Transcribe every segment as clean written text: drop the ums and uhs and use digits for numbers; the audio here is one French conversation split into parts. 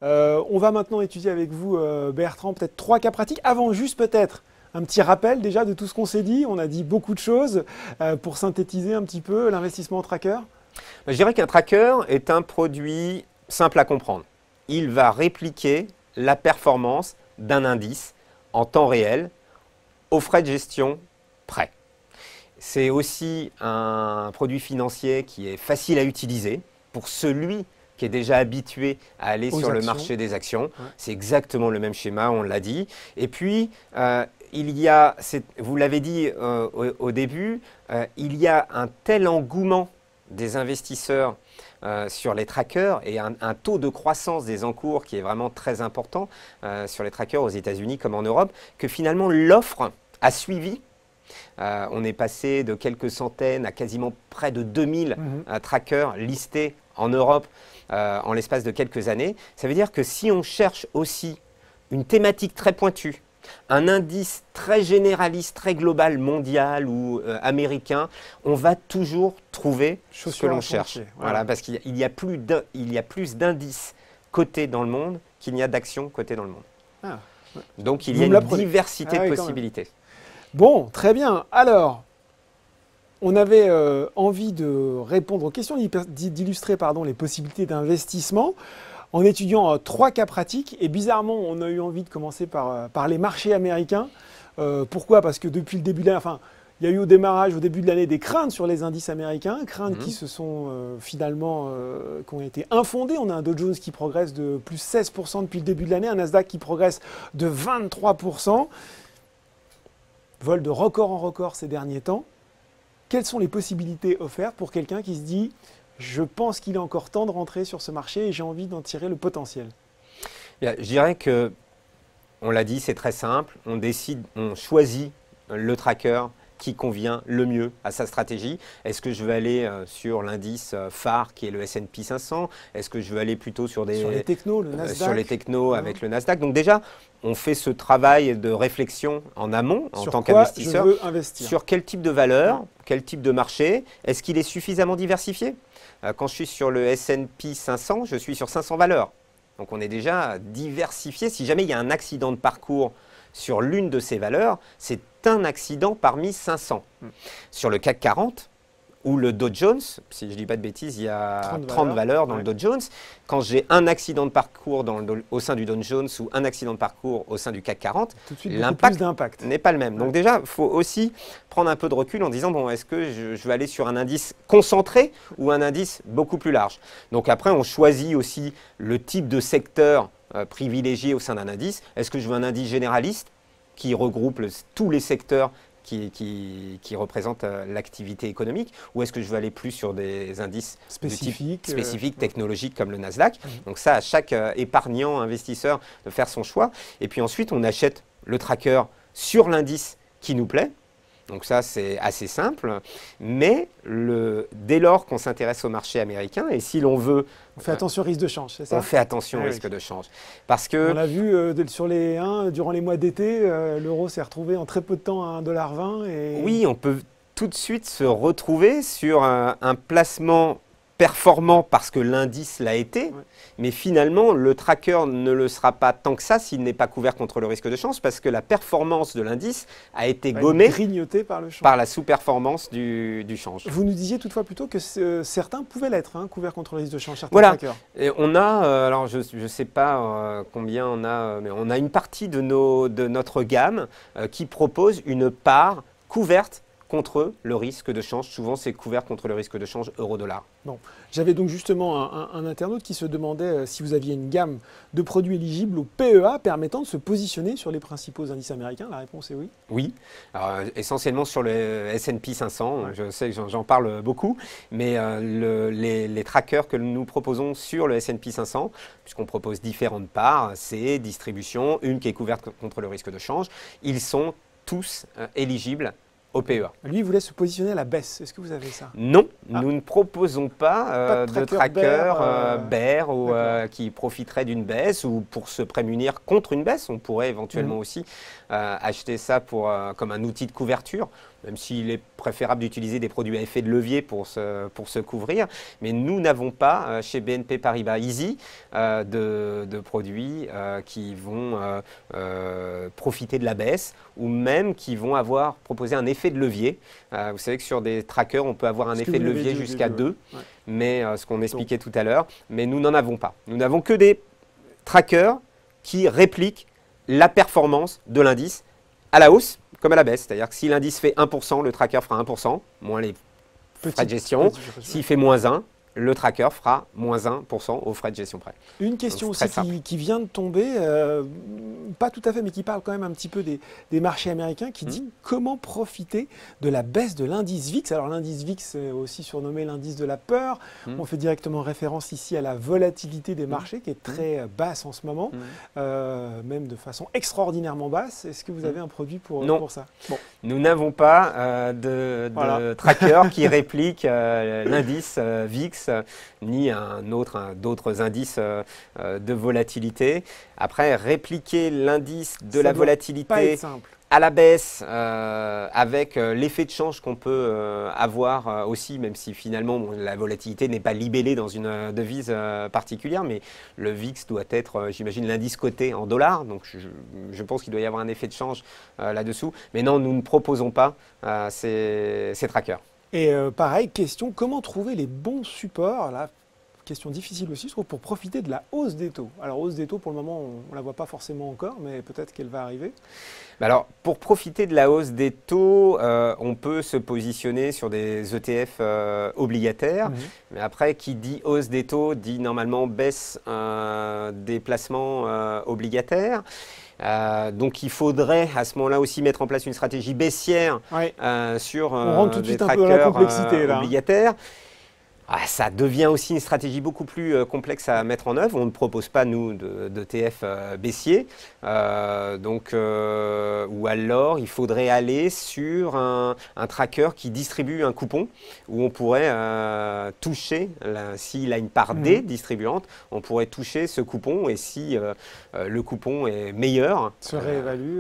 On va maintenant étudier avec vous, Bertrand, peut-être 3 cas pratiques. Avant, juste peut-être un petit rappel déjà de tout ce qu'on s'est dit. On a dit beaucoup de choses pour synthétiser un petit peu l'investissement en tracker. Je dirais qu'un tracker est un produit simple à comprendre. Il va répliquer la performance d'un indice en temps réel, aux frais de gestion près. C'est aussi un produit financier qui est facile à utiliser pour celui qui est déjà habitué à aller sur le marché des actions. Ouais. C'est exactement le même schéma, on l'a dit. Et puis, il y a, vous l'avez dit au début, il y a un tel engouement des investisseurs sur les trackers et un taux de croissance des encours qui est vraiment très important sur les trackers aux États-Unis comme en Europe, que finalement l'offre a suivi. On est passé de quelques centaines à quasiment près de 2000 trackers listés en Europe en l'espace de quelques années. Ça veut dire que si on cherche aussi une thématique très pointue, un indice très généraliste, très global, mondial ou américain, on va toujours trouver ce que l'on cherche. Voilà, parce qu'il y a plus d'indices cotés dans le monde qu'il n'y a d'actions cotées dans le monde. Ah, ouais. Donc il y a une diversité de possibilités. Bon, très bien. Alors, on avait envie de répondre aux questions, d'illustrer les possibilités d'investissement en étudiant 3 cas pratiques. Et bizarrement, on a eu envie de commencer par les marchés américains. Pourquoi? Parce que depuis le début de l'année, enfin, il y a eu au début de l'année, des craintes sur les indices américains, craintes qui se sont finalement, qui ont été infondées. On a un Dow Jones qui progresse de plus 16% depuis le début de l'année, un Nasdaq qui progresse de 23%. Vol de record en record ces derniers temps. Quelles sont les possibilités offertes pour quelqu'un qui se dit « Je pense qu'il est encore temps de rentrer sur ce marché et j'ai envie d'en tirer le potentiel ». Je dirais que, on l'a dit, c'est très simple. On choisit le tracker qui convient le mieux à sa stratégie. Est-ce que je veux aller sur l'indice phare qui est le S&P 500? Est-ce que je veux aller plutôt sur les technos, le Nasdaq, sur les technos avec le Nasdaq? Donc déjà, on fait ce travail de réflexion en amont en tant qu'investisseur. Sur quel type de valeur, quel type de marché? Est-ce qu'il est suffisamment diversifié? Quand je suis sur le S&P 500, je suis sur 500 valeurs. Donc on est déjà diversifié. Si jamais il y a un accident de parcours sur l'une de ces valeurs, c'est un accident parmi 500. Sur le CAC 40 ou le Dow Jones, si je ne dis pas de bêtises, il y a 30 valeurs dans le Dow Jones. Quand j'ai un accident de parcours au sein du Dow Jones ou un accident de parcours au sein du CAC 40, l'impact n'est pas le même. Donc déjà, il faut aussi prendre un peu de recul en disant, bon, est-ce que je vais aller sur un indice concentré ou un indice beaucoup plus large? Donc après, on choisit aussi le type de secteur privilégié au sein d'un indice. Est-ce que je veux un indice généraliste qui regroupe tous les secteurs qui représentent l'activité économique, ou est-ce que je veux aller plus sur des indices spécifiques, technologiques comme le Nasdaq? Donc ça, à chaque épargnant, investisseur de faire son choix. Et puis ensuite, on achète le tracker sur l'indice qui nous plaît. Donc ça, c'est assez simple, mais dès lors qu'on s'intéresse au marché américain, et si l'on veut... On fait attention au risque de change, c'est ça? On fait attention au risque de change. Parce que... On l'a vu durant les mois d'été, l'euro s'est retrouvé en très peu de temps à 1,20 $. Et... Oui, on peut tout de suite se retrouver sur un placement performant parce que l'indice l'a été, mais finalement, le tracker ne le sera pas tant que ça s'il n'est pas couvert contre le risque de change parce que la performance de l'indice a été gommée par la sous-performance du change. Vous nous disiez toutefois plutôt que certains pouvaient l'être, couverts contre le risque de change, certains trackers. Et on a, alors je ne sais pas combien on a, mais on a une partie de notre gamme qui propose une part couverte contre le risque de change. Souvent, c'est couvert contre le risque de change euro-dollar. Bon. J'avais donc justement un internaute qui se demandait si vous aviez une gamme de produits éligibles au PEA permettant de se positionner sur les principaux indices américains. La réponse est oui. Oui, alors, essentiellement sur le S&P 500. Je sais que j'en parle beaucoup, mais les trackers que nous proposons sur le S&P 500, puisqu'on propose différentes parts, c'est distribution, une qui est couverte contre le risque de change, ils sont tous éligibles au PEA. Lui, il voulait se positionner à la baisse. Est-ce que vous avez ça? Non, nous ne proposons pas de tracker bear ou qui profiterait d'une baisse ou pour se prémunir contre une baisse. On pourrait éventuellement aussi acheter ça comme un outil de couverture. même s'il est préférable d'utiliser des produits à effet de levier pour se couvrir. Mais nous n'avons pas, chez BNP Paribas Easy, de produits qui vont profiter de la baisse ou même qui vont proposer un effet de levier. Vous savez que sur des trackers, on peut avoir un effet de levier jusqu'à 2, ouais. Mais ce qu'on expliquait tout à l'heure, mais nous n'en avons pas. Nous n'avons que des trackers qui répliquent la performance de l'indice à la hausse comme à la baisse. C'est-à-dire que si l'indice fait 1%, le tracker fera 1%, moins les frais de gestion. S'il fait moins 1, le tracker fera moins 1% aux frais de gestion près. Une question aussi qui vient de tomber, pas tout à fait, mais qui parle quand même un petit peu des marchés américains, qui dit comment profiter de la baisse de l'indice VIX. Alors l'indice VIX est aussi surnommé l'indice de la peur. On fait directement référence ici à la volatilité des marchés qui est très basse en ce moment, même de façon extraordinairement basse. Est-ce que vous avez un produit pour ça? Bon. Nous n'avons pas de tracker qui réplique l'indice VIX ni d'autres indices de volatilité. Après, répliquer l'indice de la volatilité à la baisse avec l'effet de change qu'on peut avoir aussi, même si finalement la volatilité n'est pas libellée dans une devise particulière, mais le VIX doit être, j'imagine, l'indice coté en dollars, donc je pense qu'il doit y avoir un effet de change là-dessous. Mais non, nous ne proposons pas ces trackers. Et pareil, question, comment trouver les bons supports? Là, question difficile aussi, je trouve, pour profiter de la hausse des taux. Alors, hausse des taux, pour le moment, on ne la voit pas forcément encore, mais peut-être qu'elle va arriver. Alors, pour profiter de la hausse des taux, on peut se positionner sur des ETF obligataires. Mais après, qui dit hausse des taux, dit normalement baisse des placements obligataires. Donc il faudrait à ce moment-là aussi mettre en place une stratégie baissière sur des trackers obligataires. Ça devient aussi une stratégie beaucoup plus complexe à mettre en œuvre. On ne propose pas, nous, d'ETF baissier. Ou alors, il faudrait aller sur un tracker qui distribue un coupon où on pourrait toucher, s'il a une part D distribuante, on pourrait toucher ce coupon et si le coupon est meilleur, se réévalue.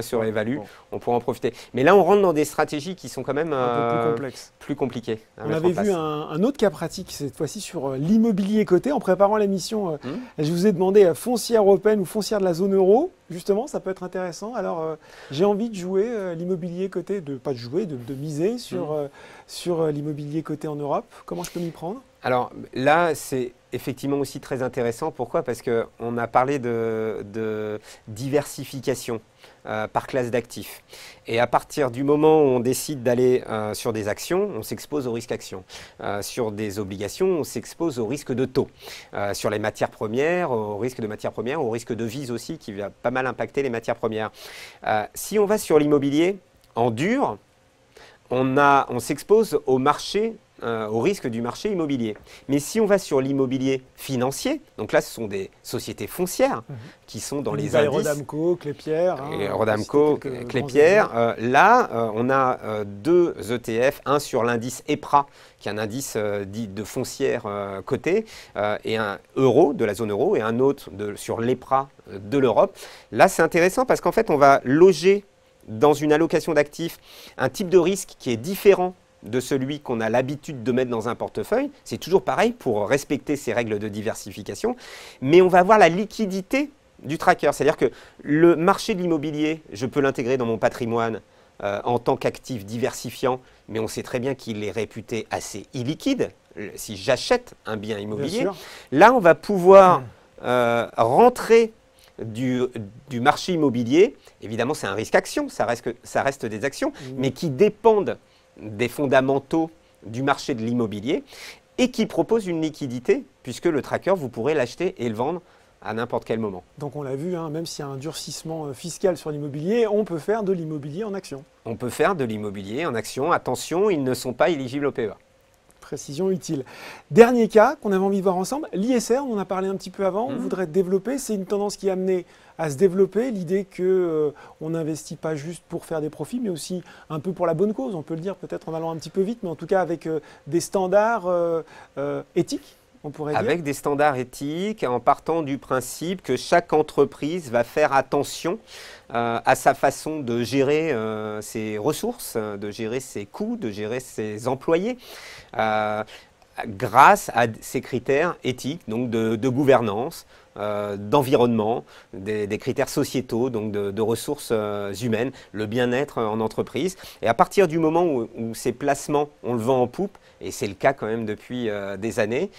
Se réévalue, on pourra en profiter. Mais là, on rentre dans des stratégies qui sont quand même un peu plus complexes. Plus compliquées. On avait vu un autre cas pratique, cette fois-ci sur l'immobilier coté. En préparant l'émission, je vous ai demandé foncière européenne ou foncière de la zone euro. Justement, ça peut être intéressant. Alors, j'ai envie de jouer l'immobilier coté, de miser sur l'immobilier coté en Europe. Comment je peux m'y prendre? Alors là, c'est effectivement aussi très intéressant. Pourquoi? Parce qu'on a parlé de diversification par classe d'actifs. Et à partir du moment où on décide d'aller sur des actions, on s'expose au risque action. Sur des obligations, on s'expose au risque de taux. Sur les matières premières, au risque de matières premières, au risque de devise aussi, qui va pas mal impacter les matières premières. Si on va sur l'immobilier en dur, on s'expose au marché, au risque du marché immobilier. Mais si on va sur l'immobilier financier, donc là ce sont des sociétés foncières qui sont dans les indices. Rodamco, Clépierre. Rodamco, Clépierre. Là, on a deux ETF, un sur l'indice EPRA, qui est un indice dit de foncière cotée, et un euro, de la zone euro, et un autre sur l'EPRA de l'Europe. Là, c'est intéressant parce qu'en fait, on va loger dans une allocation d'actifs un type de risque qui est différent de celui qu'on a l'habitude de mettre dans un portefeuille. C'est toujours pareil pour respecter ces règles de diversification, mais on va avoir la liquidité du tracker. C'est-à-dire que le marché de l'immobilier, je peux l'intégrer dans mon patrimoine en tant qu'actif diversifiant, mais on sait très bien qu'il est réputé assez illiquide si j'achète un bien immobilier. Là, on va pouvoir rentrer du marché immobilier. Évidemment, c'est un risque action, ça reste des actions, mais qui dépendent des fondamentaux du marché de l'immobilier et qui proposent une liquidité, puisque le tracker, vous pourrez l'acheter et le vendre à n'importe quel moment. Donc on l'a vu, même s'il y a un durcissement fiscal sur l'immobilier, on peut faire de l'immobilier en action. On peut faire de l'immobilier en action. Attention, ils ne sont pas éligibles au PEA. Précision utile. Dernier cas qu'on avait envie de voir ensemble, l'ISR, on en a parlé un petit peu avant, on voudrait développer, c'est une tendance qui est amenée à se développer, l'idée qu'on n'investit pas juste pour faire des profits, mais aussi un peu pour la bonne cause, on peut le dire peut-être en allant un petit peu vite, mais en tout cas avec des standards éthiques. on pourrait dire? Avec des standards éthiques, en partant du principe que chaque entreprise va faire attention à sa façon de gérer ses ressources, de gérer ses coûts, de gérer ses employés, grâce à ces critères éthiques, donc de gouvernance, d'environnement, des critères sociétaux, donc de ressources humaines, le bien-être en entreprise. Et à partir du moment où ces placements, on le vend en poupe, et c'est le cas quand même depuis des années,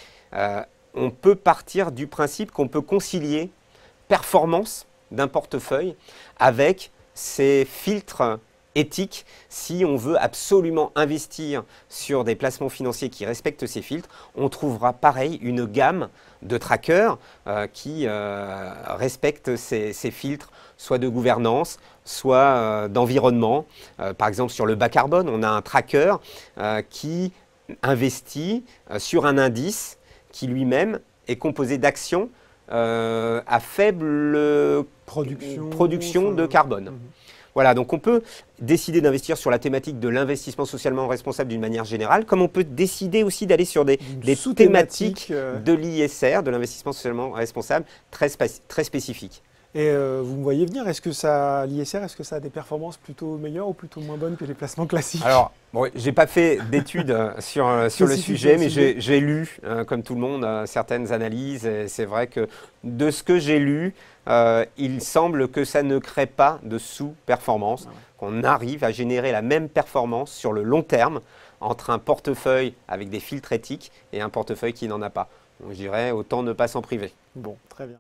on peut partir du principe qu'on peut concilier performance d'un portefeuille avec ces filtres éthique. Si on veut absolument investir sur des placements financiers qui respectent ces filtres, on trouvera pareil une gamme de trackers qui respectent ces filtres, soit de gouvernance, soit d'environnement. Par exemple, sur le bas carbone, on a un tracker qui investit sur un indice qui lui-même est composé d'actions à faible production de carbone. Voilà, donc on peut décider d'investir sur la thématique de l'investissement socialement responsable d'une manière générale, comme on peut décider aussi d'aller sur des thématiques de l'ISR, de l'investissement socialement responsable, très spécifiques. Et vous me voyez venir, est-ce que l'ISR, est-ce que ça a des performances plutôt meilleures ou plutôt moins bonnes que les placements classiques? Alors, bon, je n'ai pas fait d'études sur le sujet, mais j'ai lu, comme tout le monde, certaines analyses. Et c'est vrai que de ce que j'ai lu, il semble que ça ne crée pas de sous-performance, qu'on arrive à générer la même performance sur le long terme entre un portefeuille avec des filtres éthiques et un portefeuille qui n'en a pas. Donc, je dirais autant ne pas s'en priver. Bon, très bien.